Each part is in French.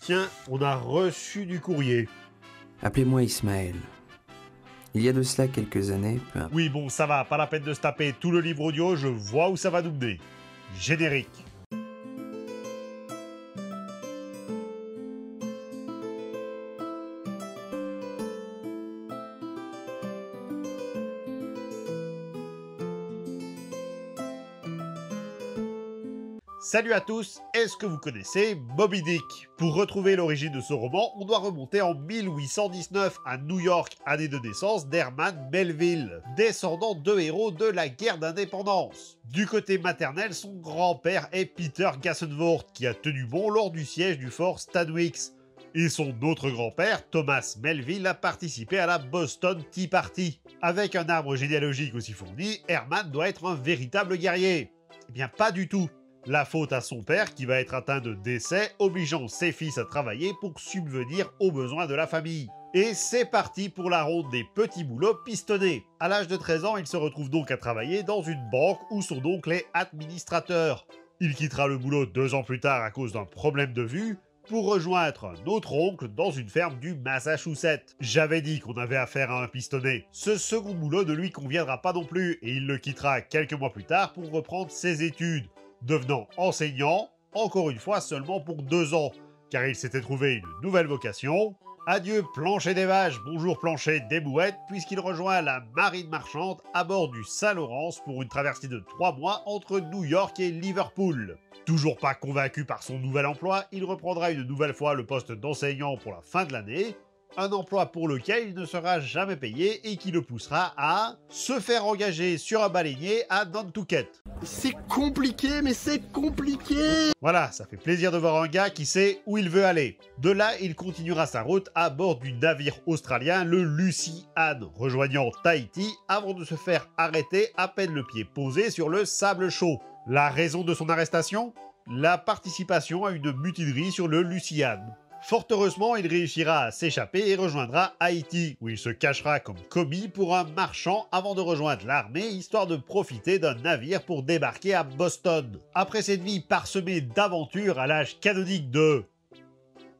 Tiens, on a reçu du courrier. Appelez-moi Ismaël. Il y a de cela quelques années, peu importe. Oui, bon, ça va, pas la peine de se taper tout le livre audio, je vois où ça va nous mener. Générique. Salut à tous, est-ce que vous connaissez Moby Dick? Pour retrouver l'origine de ce roman, on doit remonter en 1819 à New York, année de naissance d'Herman Melville, descendant de héros de la guerre d'indépendance. Du côté maternel, son grand-père est Peter Gassenworth, qui a tenu bon lors du siège du fort Stanwix. Et son autre grand-père, Thomas Melville, a participé à la Boston Tea Party. Avec un arbre généalogique aussi fourni, Herman doit être un véritable guerrier. Eh bien pas du tout. La faute à son père qui va être atteint de décès, obligeant ses fils à travailler pour subvenir aux besoins de la famille. Et c'est parti pour la ronde des petits boulots pistonnés. À l'âge de 13 ans, il se retrouve donc à travailler dans une banque où son oncle est administrateur. Il quittera le boulot 2 ans plus tard à cause d'un problème de vue, pour rejoindre un autre oncle dans une ferme du Massachusetts. J'avais dit qu'on avait affaire à un pistonné. Ce second boulot ne lui conviendra pas non plus et il le quittera quelques mois plus tard pour reprendre ses études, devenant enseignant, encore une fois seulement pour 2 ans, car il s'était trouvé une nouvelle vocation. Adieu Plancher des Vaches, bonjour Plancher des Mouettes, puisqu'il rejoint la marine marchande à bord du Saint-Laurence pour une traversée de 3 mois entre New York et Liverpool. Toujours pas convaincu par son nouvel emploi, il reprendra une nouvelle fois le poste d'enseignant pour la fin de l'année, un emploi pour lequel il ne sera jamais payé et qui le poussera à se faire engager sur un baleinier à Nantucket. C'est compliqué, mais c'est compliqué! Voilà, ça fait plaisir de voir un gars qui sait où il veut aller. De là, il continuera sa route à bord du navire australien, le Lucy Anne, rejoignant Tahiti avant de se faire arrêter à peine le pied posé sur le sable chaud. La raison de son arrestation? La participation à une mutinerie sur le Lucy Anne. Fort heureusement, il réussira à s'échapper et rejoindra Haïti, où il se cachera comme commis pour un marchand avant de rejoindre l'armée, histoire de profiter d'un navire pour débarquer à Boston. Après cette vie parsemée d'aventures à l'âge canonique de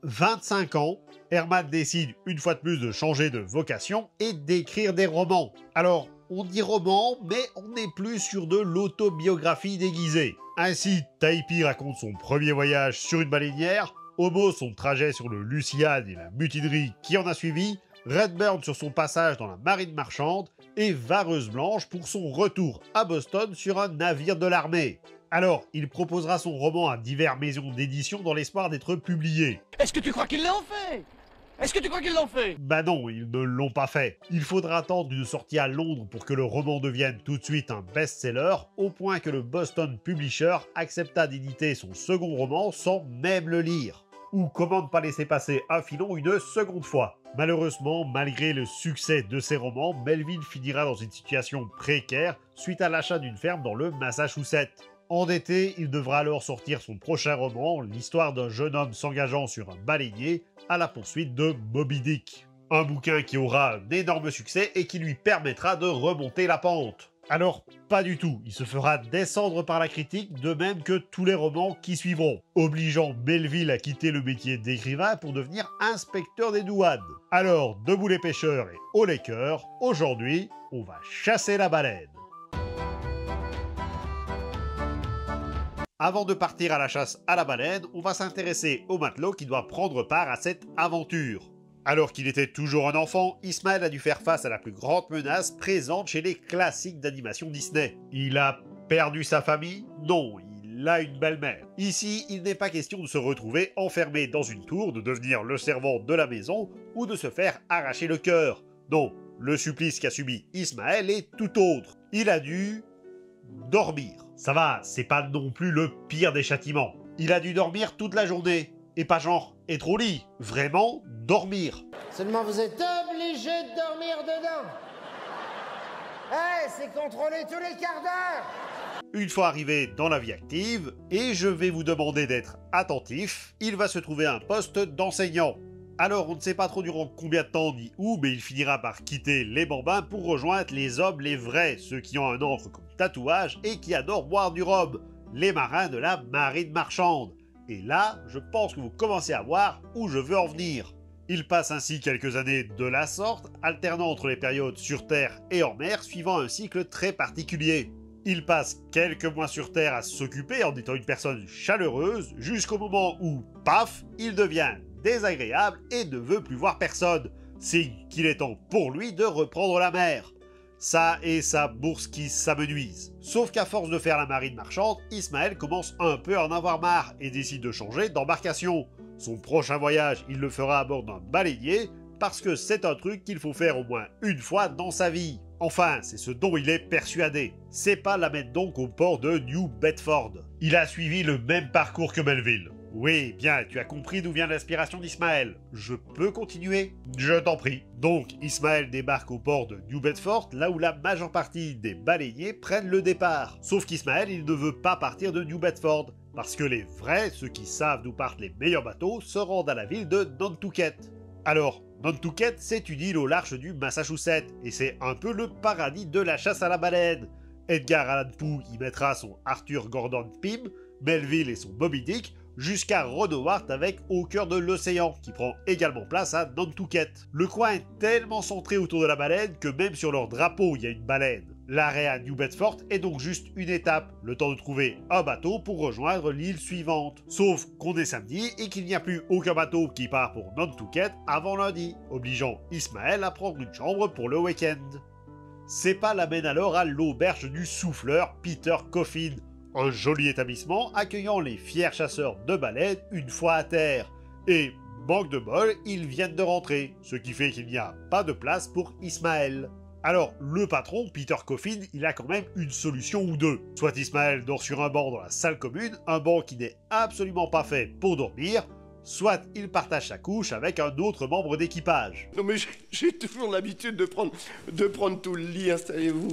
25 ans, Herman décide une fois de plus de changer de vocation et d'écrire des romans. Alors, on dit roman, mais on n'est plus sur de l'autobiographie déguisée. Ainsi, Taipi raconte son premier voyage sur une baleinière, Homo son trajet sur le Luciane et la mutinerie qui en a suivi, Redburn sur son passage dans la marine marchande et Vareuse Blanche pour son retour à Boston sur un navire de l'armée. Alors, il proposera son roman à diverses maisons d'édition dans l'espoir d'être publié. Est-ce que tu crois qu'ils l'ont fait? Est-ce que tu crois qu'ils l'ont fait? Bah non, ils ne l'ont pas fait. Il faudra attendre une sortie à Londres pour que le roman devienne tout de suite un best-seller, au point que le Boston Publisher accepta d'éditer son second roman sans même le lire. Ou comment ne pas laisser passer un filon une seconde fois. Malheureusement, malgré le succès de ses romans, Melville finira dans une situation précaire suite à l'achat d'une ferme dans le Massachusetts. Endetté, il devra alors sortir son prochain roman, l'histoire d'un jeune homme s'engageant sur un baleinier à la poursuite de Moby Dick. Un bouquin qui aura un énorme succès et qui lui permettra de remonter la pente. Alors, pas du tout, il se fera descendre par la critique, de même que tous les romans qui suivront, obligeant Melville à quitter le métier d'écrivain pour devenir inspecteur des douanes. Alors, debout les pêcheurs et haut les cœurs, aujourd'hui, on va chasser la baleine. Avant de partir à la chasse à la baleine, on va s'intéresser au matelot qui doit prendre part à cette aventure. Alors qu'il était toujours un enfant, Ismaël a dû faire face à la plus grande menace présente chez les classiques d'animation Disney. Il a perdu sa famille? Non, il a une belle-mère. Ici, il n'est pas question de se retrouver enfermé dans une tour, de devenir le servant de la maison ou de se faire arracher le cœur. Non, le supplice qu'a subi Ismaël est tout autre. Il a dû dormir. Ça va, c'est pas non plus le pire des châtiments. Il a dû dormir toute la journée. Et pas genre être au lit. Vraiment, dormir. Seulement vous êtes obligé de dormir dedans. C'est contrôlé tous les quarts d'heure. Une fois arrivé dans la vie active, et je vais vous demander d'être attentif, il va se trouver un poste d'enseignant. Alors on ne sait pas trop durant combien de temps ni où, mais il finira par quitter les bambins pour rejoindre les hommes les vrais, ceux qui ont un encre comme tatouage et qui adorent boire du rhum, les marins de la marine marchande. Et là, je pense que vous commencez à voir où je veux en venir. Il passe ainsi quelques années de la sorte, alternant entre les périodes sur Terre et en mer, suivant un cycle très particulier. Il passe quelques mois sur Terre à s'occuper en étant une personne chaleureuse, jusqu'au moment où, paf, il devient désagréable et ne veut plus voir personne. Signe qu'il est temps pour lui de reprendre la mer. Ça et sa bourse qui s'amenuise. Sauf qu'à force de faire la marine marchande, Ismaël commence un peu à en avoir marre et décide de changer d'embarcation. Son prochain voyage, il le fera à bord d'un baleinier, parce que c'est un truc qu'il faut faire au moins une fois dans sa vie. Enfin, c'est ce dont il est persuadé. Sepa l'amène donc au port de New Bedford. Il a suivi le même parcours que Melville. Oui, bien, tu as compris d'où vient l'inspiration d'Ismaël. Je peux continuer? Je t'en prie. Donc, Ismaël débarque au port de New Bedford, là où la majeure partie des baleiniers prennent le départ. Sauf qu'Ismaël, il ne veut pas partir de New Bedford, parce que les vrais, ceux qui savent d'où partent les meilleurs bateaux, se rendent à la ville de Nantucket. Alors, Nantucket, c'est une île au large du Massachusetts, et c'est un peu le paradis de la chasse à la baleine. Edgar Allan Poe y mettra son Arthur Gordon Pym, Melville et son Moby Dick, jusqu'à Ron Howard avec Au cœur de l'océan, qui prend également place à Nantucket. Le coin est tellement centré autour de la baleine que même sur leur drapeau il y a une baleine. L'arrêt à New Bedford est donc juste une étape, le temps de trouver un bateau pour rejoindre l'île suivante. Sauf qu'on est samedi et qu'il n'y a plus aucun bateau qui part pour Nantucket avant lundi, obligeant Ismaël à prendre une chambre pour le week-end. Sepa l'amène alors à l'auberge du souffleur Peter Coffin, un joli établissement accueillant les fiers chasseurs de baleines une fois à terre. Et, manque de bol, ils viennent de rentrer, ce qui fait qu'il n'y a pas de place pour Ismaël. Alors, le patron, Peter Coffin, il a quand même une solution ou deux. Soit Ismaël dort sur un banc dans la salle commune, un banc qui n'est absolument pas fait pour dormir, soit il partage sa couche avec un autre membre d'équipage. Non mais j'ai toujours l'habitude de prendre tout le lit, installez-vous.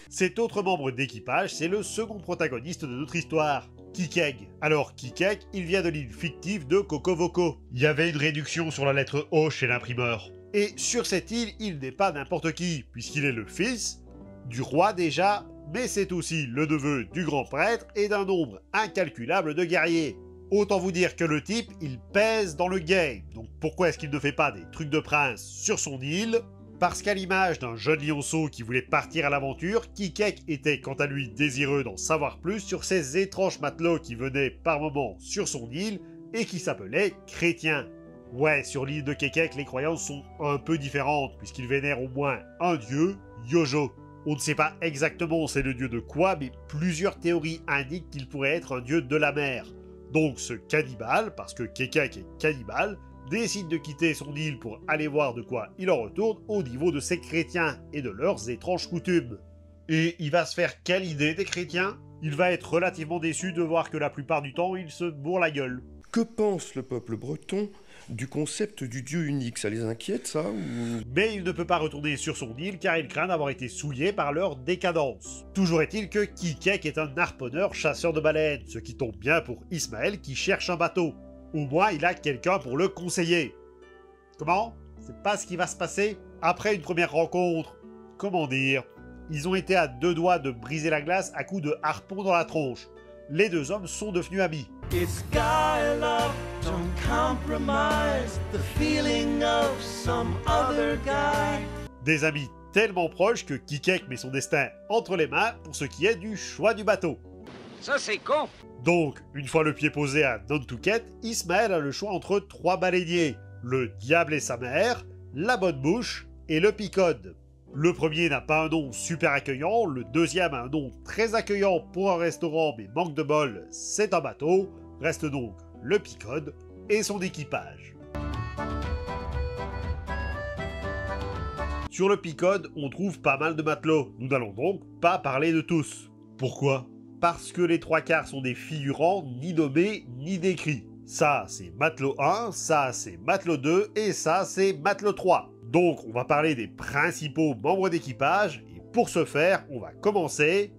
Cet autre membre d'équipage, c'est le second protagoniste de notre histoire, Kikeg. Alors Kikeg, il vient de l'île fictive de Kokovoko. Il y avait une réduction sur la lettre O chez l'imprimeur. Et sur cette île, il n'est pas n'importe qui, puisqu'il est le fils du roi déjà, mais c'est aussi le neveu du grand prêtre et d'un nombre incalculable de guerriers. Autant vous dire que le type, il pèse dans le game. Donc pourquoi est-ce qu'il ne fait pas des trucs de prince sur son île? Parce qu'à l'image d'un jeune lionceau qui voulait partir à l'aventure, Kikek était quant à lui désireux d'en savoir plus sur ces étranges matelots qui venaient par moments sur son île et qui s'appelaient chrétiens. Ouais, sur l'île de Kekek, les croyances sont un peu différentes puisqu'ils vénèrent au moins un dieu, Yojo. On ne sait pas exactement c'est le dieu de quoi, mais plusieurs théories indiquent qu'il pourrait être un dieu de la mer. Donc ce cannibale, parce que Kekek est cannibale, décide de quitter son île pour aller voir de quoi il en retourne au niveau de ses chrétiens et de leurs étranges coutumes. Et il va se faire quelle idée des chrétiens? Il va être relativement déçu de voir que la plupart du temps, ils se bourrent la gueule. Que pense le peuple breton du concept du dieu unique? Ça les inquiète, ça ou... Mais il ne peut pas retourner sur son île car il craint d'avoir été souillé par leur décadence. Toujours est-il que Kikek est un harponneur chasseur de baleines, ce qui tombe bien pour Ismaël qui cherche un bateau. Au moins, il a quelqu'un pour le conseiller. Comment? C'est pas ce qui va se passer? Après une première rencontre, comment dire? Ils ont été à deux doigts de briser la glace à coups de harpon dans la tronche. Les deux hommes sont devenus amis. It's guy love, don't compromise the feeling of some other guy. Des amis tellement proches que Kikek met son destin entre les mains pour ce qui est du choix du bateau. Ça c'est con. Donc, une fois le pied posé à Nantucket, Ismaël a le choix entre trois baleiniers, le diable et sa mère, la bonne bouche et le picode. Le premier n'a pas un nom super accueillant, le deuxième a un nom très accueillant pour un restaurant mais manque de bol, c'est un bateau, reste donc le picode et son équipage. Sur le picode, on trouve pas mal de matelots, nous n'allons donc pas parler de tous. Pourquoi? Parce que les trois quarts sont des figurants ni nommés ni décrits. Ça c'est matelot 1, ça c'est matelot 2 et ça c'est matelot 3. Donc on va parler des principaux membres d'équipage et pour ce faire, on va commencer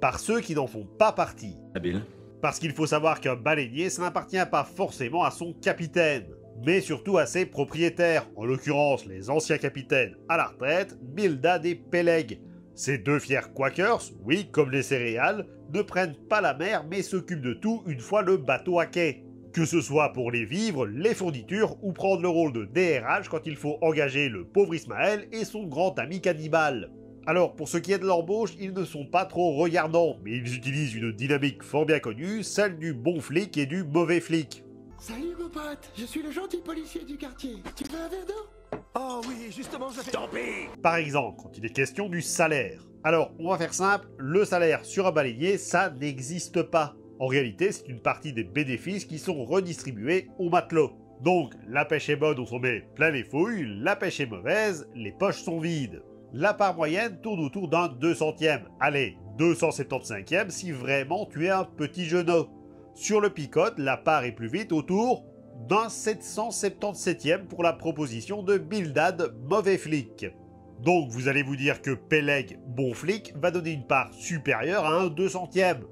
par ceux qui n'en font pas partie. Habile. Parce qu'il faut savoir qu'un baleinier, ça n'appartient pas forcément à son capitaine, mais surtout à ses propriétaires, en l'occurrence les anciens capitaines à la retraite, Bildad et Peleg. Ces deux fiers quakers, oui, comme les céréales, ne prennent pas la mer mais s'occupent de tout une fois le bateau à quai. Que ce soit pour les vivres, les fournitures ou prendre le rôle de DRH quand il faut engager le pauvre Ismaël et son grand ami cannibale. Alors, pour ce qui est de l'embauche, ils ne sont pas trop regardants, mais ils utilisent une dynamique fort bien connue, celle du bon flic et du mauvais flic. Salut mon pote, je suis le gentil policier du quartier. Tu veux un verre d'eau? Oh oui, justement, je fais... Tant pis. Par exemple, quand il est question du salaire. Alors, on va faire simple, le salaire sur un baleinier, ça n'existe pas. En réalité, c'est une partie des bénéfices qui sont redistribués aux matelots. Donc, la pêche est bonne, on s'en met plein les fouilles, la pêche est mauvaise, les poches sont vides. La part moyenne tourne autour d'un 200e. Allez, 275e si vraiment tu es un petit genou. Sur le picote, la part est plus vite autour d'un 777e pour la proposition de Bildad, mauvais flic. Donc vous allez vous dire que Peleg, bon flic, va donner une part supérieure à un 200e.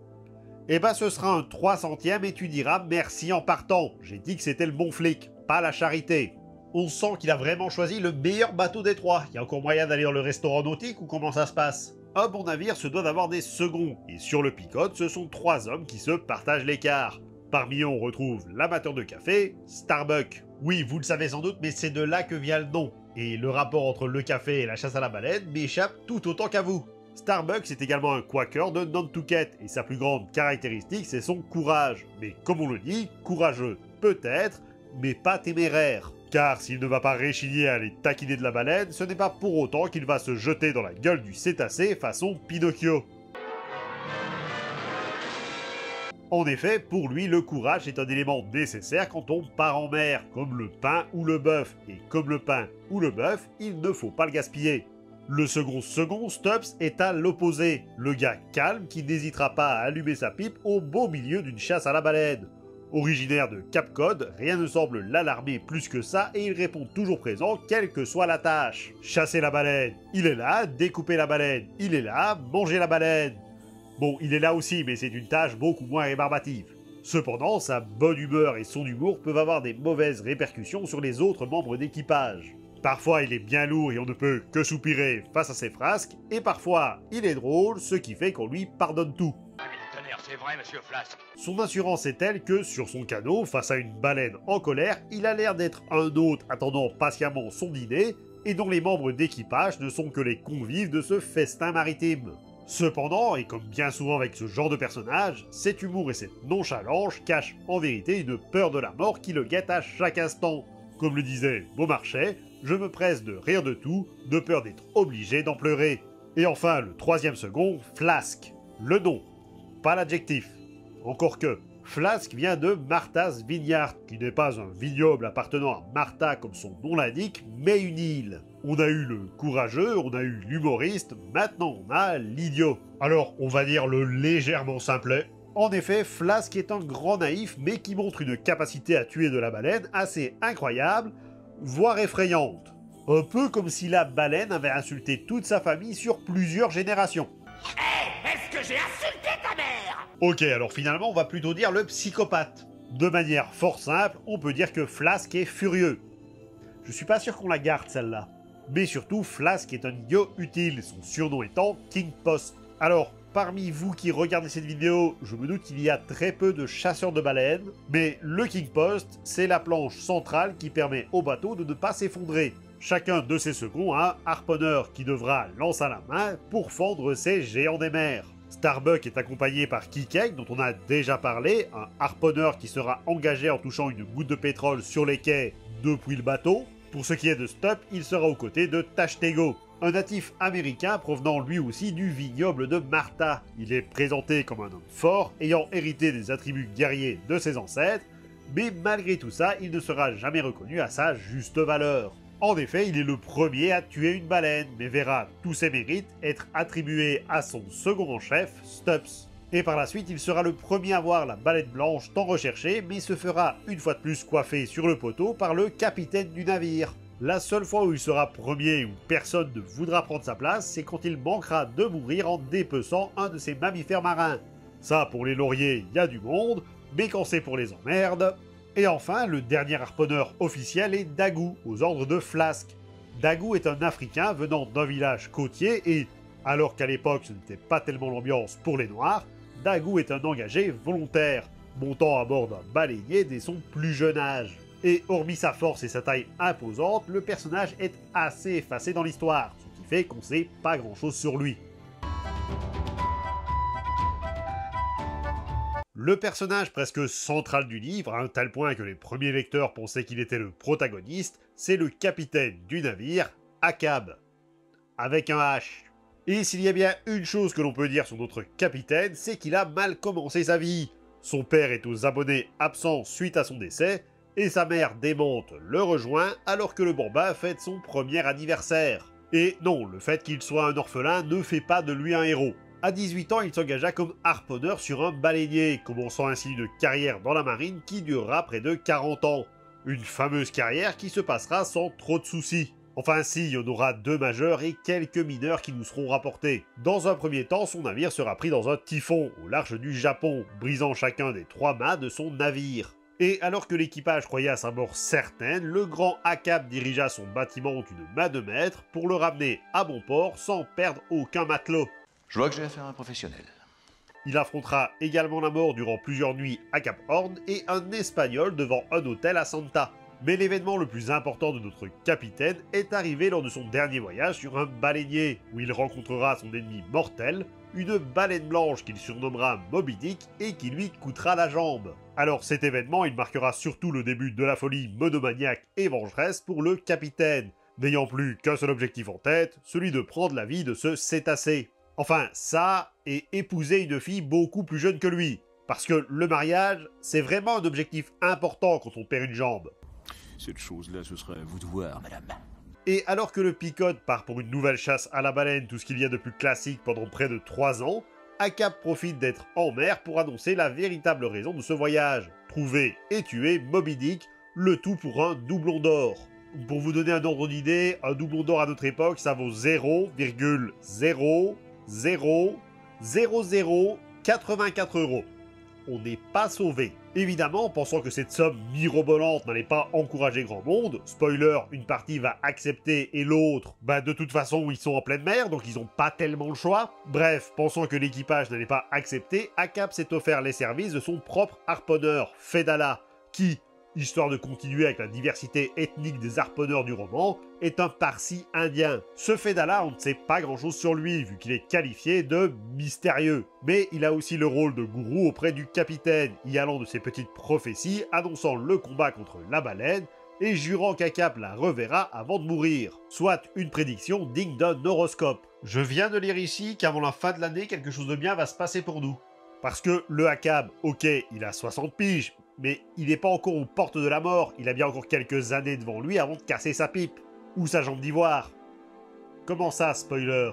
Eh ben ce sera un 300e et tu diras merci en partant. J'ai dit que c'était le bon flic, pas la charité. On sent qu'il a vraiment choisi le meilleur bateau des trois. Il y a encore moyen d'aller dans le restaurant nautique ou comment ça se passe? Un bon navire se doit d'avoir des seconds. Et sur le picote, ce sont 3 hommes qui se partagent l'écart. Parmi eux, on retrouve l'amateur de café, Starbuck. Oui, vous le savez sans doute, mais c'est de là que vient le nom. Et le rapport entre le café et la chasse à la baleine m'échappe tout autant qu'à vous. Starbuck, c'est également un quaker de Nantucket, et sa plus grande caractéristique, c'est son courage. Mais comme on le dit, courageux, peut-être, mais pas téméraire. Car s'il ne va pas réchigner à aller taquiner de la baleine, ce n'est pas pour autant qu'il va se jeter dans la gueule du cétacé façon Pinocchio. En effet, pour lui, le courage est un élément nécessaire quand on part en mer, comme le pain ou le bœuf. Et comme le pain ou le bœuf, il ne faut pas le gaspiller. Le second, Stubbs, est à l'opposé. Le gars calme qui n'hésitera pas à allumer sa pipe au beau milieu d'une chasse à la baleine. Originaire de Cap Cod, rien ne semble l'alarmer plus que ça et il répond toujours présent quelle que soit la tâche. Chasser la baleine, il est là, découper la baleine, il est là, manger la baleine. Bon, il est là aussi, mais c'est une tâche beaucoup moins rébarbative. Cependant, sa bonne humeur et son humour peuvent avoir des mauvaises répercussions sur les autres membres d'équipage. Parfois, il est bien lourd et on ne peut que soupirer face à ses frasques, et parfois, il est drôle, ce qui fait qu'on lui pardonne tout. C'est vrai, monsieur Flasque. Son assurance est telle que, sur son canot, face à une baleine en colère, il a l'air d'être un hôte attendant patiemment son dîner, et dont les membres d'équipage ne sont que les convives de ce festin maritime. Cependant, et comme bien souvent avec ce genre de personnage, cet humour et cette nonchalance cachent en vérité une peur de la mort qui le guette à chaque instant. Comme le disait Beaumarchais, je me presse de rire de tout, de peur d'être obligé d'en pleurer. Et enfin, le troisième second, Flasque. Le nom, pas l'adjectif. Encore que, Flasque vient de Martha's Vineyard, qui n'est pas un vignoble appartenant à Martha comme son nom l'indique, mais une île. On a eu le courageux, on a eu l'humoriste, maintenant on a l'idiot. Alors, on va dire le légèrement simplet. En effet, Flasque est un grand naïf, mais qui montre une capacité à tuer de la baleine assez incroyable, voire effrayante. Un peu comme si la baleine avait insulté toute sa famille sur plusieurs générations. Est-ce que j'ai insulté ta mère? Ok, alors finalement, on va plutôt dire le psychopathe. De manière fort simple, on peut dire que Flasque est furieux. Je suis pas sûr qu'on la garde celle-là. Mais surtout, Flasque est un idiot utile, son surnom étant King Post. Alors, parmi vous qui regardez cette vidéo, je me doute qu'il y a très peu de chasseurs de baleines, mais le King Post, c'est la planche centrale qui permet au bateau de ne pas s'effondrer. Chacun de ses seconds a un harponneur qui devra lancer à la main pour fendre ces géants des mers. Starbuck est accompagné par Kikek, dont on a déjà parlé, un harponneur qui sera engagé en touchant une goutte de pétrole sur les quais depuis le bateau. Pour ce qui est de Stubb, il sera aux côtés de Tashtego, un natif américain provenant lui aussi du vignoble de Martha. Il est présenté comme un homme fort, ayant hérité des attributs guerriers de ses ancêtres, mais malgré tout ça, il ne sera jamais reconnu à sa juste valeur. En effet, il est le premier à tuer une baleine, mais verra tous ses mérites être attribués à son second en chef, Stubbs. Et par la suite, il sera le premier à voir la baleine blanche tant recherchée, mais se fera une fois de plus coiffer sur le poteau par le capitaine du navire. La seule fois où il sera premier ou personne ne voudra prendre sa place, c'est quand il manquera de mourir en dépeçant un de ses mammifères marins. Ça, pour les lauriers, il y a du monde, mais quand c'est pour les emmerdes... Et enfin, le dernier harponneur officiel est Daggoo, aux ordres de Flasque. Daggoo est un Africain venant d'un village côtier et, alors qu'à l'époque ce n'était pas tellement l'ambiance pour les Noirs, Daggoo est un engagé volontaire. montant à bord d'un baleinier dès son plus jeune âge. Et hormis sa force et sa taille imposante, le personnage est assez effacé dans l'histoire, ce qui fait qu'on sait pas grand chose sur lui. Le personnage presque central du livre, à un tel point que les premiers lecteurs pensaient qu'il était le protagoniste, c'est le capitaine du navire, Achab, avec un H. Et s'il y a bien une chose que l'on peut dire sur notre capitaine, c'est qu'il a mal commencé sa vie. Son père est aux abonnés absents suite à son décès, et sa mère démente le rejoint alors que le bambin fête son premier anniversaire. Et non, le fait qu'il soit un orphelin ne fait pas de lui un héros. À 18 ans, il s'engagea comme harponneur sur un baleinier, commençant ainsi une carrière dans la marine qui durera près de 40 ans. Une fameuse carrière qui se passera sans trop de soucis. Enfin si, il y en aura 2 majeurs et quelques mineurs qui nous seront rapportés. Dans un premier temps, son navire sera pris dans un typhon au large du Japon, brisant chacun des 3 mâts de son navire. Et alors que l'équipage croyait à sa mort certaine, le grand Achab dirigea son bâtiment d'une main de maître pour le ramener à bon port sans perdre aucun matelot. Je vois que j'ai affaire à un professionnel. Il affrontera également la mort durant plusieurs nuits à Cap Horn et un Espagnol devant un hôtel à Santa. Mais l'événement le plus important de notre capitaine est arrivé lors de son dernier voyage sur un baleinier, où il rencontrera son ennemi mortel, une baleine blanche qu'il surnommera Moby Dick et qui lui coûtera la jambe. Alors cet événement, il marquera surtout le début de la folie monomaniaque et vengeresse pour le capitaine, n'ayant plus qu'un seul objectif en tête, celui de prendre la vie de ce cétacé. Enfin, ça, et épouser une fille beaucoup plus jeune que lui. Parce que le mariage, c'est vraiment un objectif important quand on perd une jambe. Cette chose-là, ce serait à vous de voir, madame. Et alors que le Picote part pour une nouvelle chasse à la baleine, tout ce qu'il y a de plus classique pendant près de 3 ans, Achab profite d'être en mer pour annoncer la véritable raison de ce voyage. Trouver et tuer Moby Dick, le tout pour un doublon d'or. Pour vous donner un ordre d'idée, un doublon d'or à notre époque, ça vaut 0,000084 €. On n'est pas sauvé. Évidemment, pensant que cette somme mirobolante n'allait pas encourager grand monde, spoiler, une partie va accepter et l'autre, de toute façon ils sont en pleine mer, donc ils n'ont pas tellement le choix. Bref, pensant que l'équipage n'allait pas accepter, Achab s'est offert les services de son propre harponneur, Fedallah, qui, histoire de continuer avec la diversité ethnique des harponneurs du roman, est un Parsi indien. Ce Fedallah, on ne sait pas grand chose sur lui, vu qu'il est qualifié de mystérieux. Mais il a aussi le rôle de gourou auprès du capitaine, y allant de ses petites prophéties, annonçant le combat contre la baleine, et jurant qu'Achab la reverra avant de mourir. Soit une prédiction digne d'un horoscope. Je viens de lire ici qu'avant la fin de l'année, quelque chose de bien va se passer pour nous. Parce que le Achab, ok, il a 60 piges, mais il n'est pas encore aux portes de la mort, il a bien encore quelques années devant lui avant de casser sa pipe. Ou sa jambe d'ivoire. Comment ça, spoiler?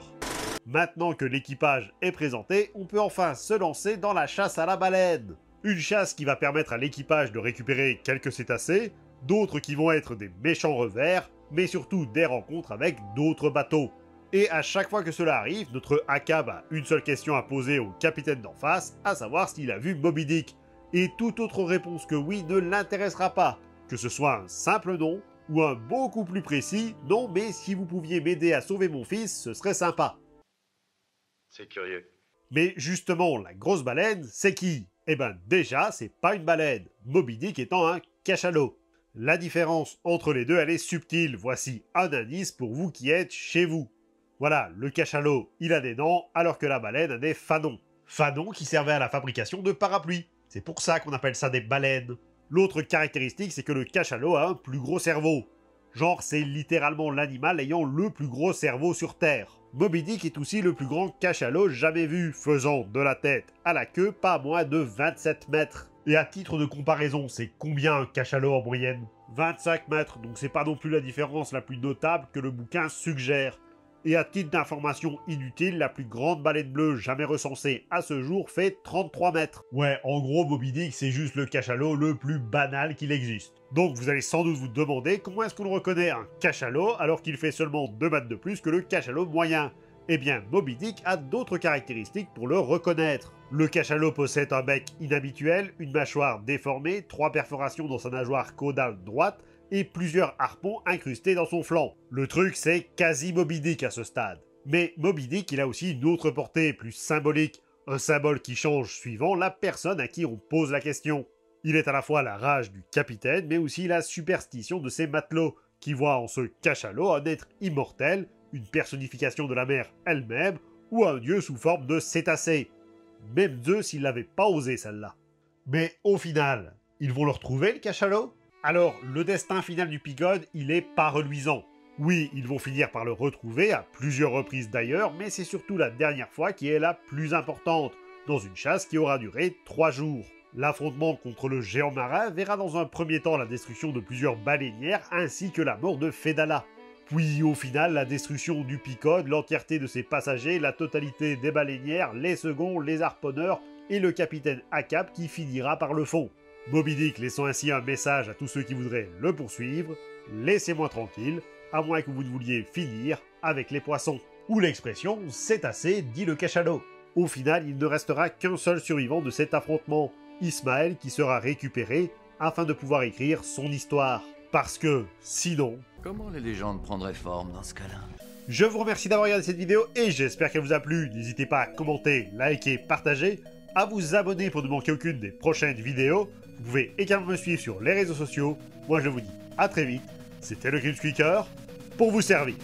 Maintenant que l'équipage est présenté, on peut enfin se lancer dans la chasse à la baleine. Une chasse qui va permettre à l'équipage de récupérer quelques cétacés, d'autres qui vont être des méchants revers, mais surtout des rencontres avec d'autres bateaux. Et à chaque fois que cela arrive, notre Achab a une seule question à poser au capitaine d'en face, à savoir s'il a vu Moby Dick. Et toute autre réponse que oui ne l'intéressera pas, que ce soit un simple non, ou un beaucoup plus précis « Non, mais si vous pouviez m'aider à sauver mon fils, ce serait sympa. » C'est curieux. Mais justement, la grosse baleine, c'est qui? Eh ben déjà, c'est pas une baleine, Moby Dick étant un cachalot. La différence entre les deux, elle est subtile, voici un indice pour vous qui êtes chez vous. Voilà, le cachalot, il a des dents, alors que la baleine a des fanons. Fanons qui servaient à la fabrication de parapluies. C'est pour ça qu'on appelle ça des baleines. L'autre caractéristique, c'est que le cachalot a un plus gros cerveau. Genre, c'est littéralement l'animal ayant le plus gros cerveau sur Terre. Moby Dick est aussi le plus grand cachalot jamais vu, faisant de la tête à la queue pas moins de 27 mètres. Et à titre de comparaison, c'est combien un cachalot en moyenne? 25 mètres, donc c'est pas non plus la différence la plus notable que le bouquin suggère. Et à titre d'information inutile, la plus grande baleine bleue jamais recensée à ce jour fait 33 mètres. Ouais, en gros, Moby Dick, c'est juste le cachalot le plus banal qu'il existe. Donc vous allez sans doute vous demander comment est-ce qu'on reconnaît un cachalot alors qu'il fait seulement 2 mètres de plus que le cachalot moyen. Eh bien, Moby Dick a d'autres caractéristiques pour le reconnaître. Le cachalot possède un bec inhabituel, une mâchoire déformée, 3 perforations dans sa nageoire caudale droite, et plusieurs harpons incrustés dans son flanc. Le truc, c'est quasi Moby Dick à ce stade. Mais Moby Dick, il a aussi une autre portée, plus symbolique, un symbole qui change suivant la personne à qui on pose la question. Il est à la fois la rage du capitaine, mais aussi la superstition de ses matelots, qui voient en ce cachalot un être immortel, une personnification de la mer elle-même, ou un dieu sous forme de cétacé. Même Zeus, il l'avait pas osé celle-là. Mais au final, ils vont le retrouver, le cachalot? Alors, le destin final du Picode, il est pas reluisant. Oui, ils vont finir par le retrouver, à plusieurs reprises d'ailleurs, mais c'est surtout la dernière fois qui est la plus importante, dans une chasse qui aura duré 3 jours. L'affrontement contre le géant marin verra dans un premier temps la destruction de plusieurs baleinières, ainsi que la mort de Fedallah. Puis au final, la destruction du Picode, l'entièreté de ses passagers, la totalité des baleinières, les seconds, les harponneurs et le capitaine Ahab qui finira par le fond. Moby Dick laissant ainsi un message à tous ceux qui voudraient le poursuivre: laissez-moi tranquille, à moins que vous ne vouliez finir avec les poissons. Ou l'expression « c'est assez », dit le cachalot. Au final, il ne restera qu'un seul survivant de cet affrontement, Ismaël, qui sera récupéré afin de pouvoir écrire son histoire. Parce que, sinon... Comment les légendes prendraient forme dans ce cas-là? Je vous remercie d'avoir regardé cette vidéo et j'espère qu'elle vous a plu. N'hésitez pas à commenter, liker, partager, à vous abonner pour ne manquer aucune des prochaines vidéos. Vous pouvez également me suivre sur les réseaux sociaux. Moi je vous dis à très vite, c'était le Grimsqueaker pour vous servir.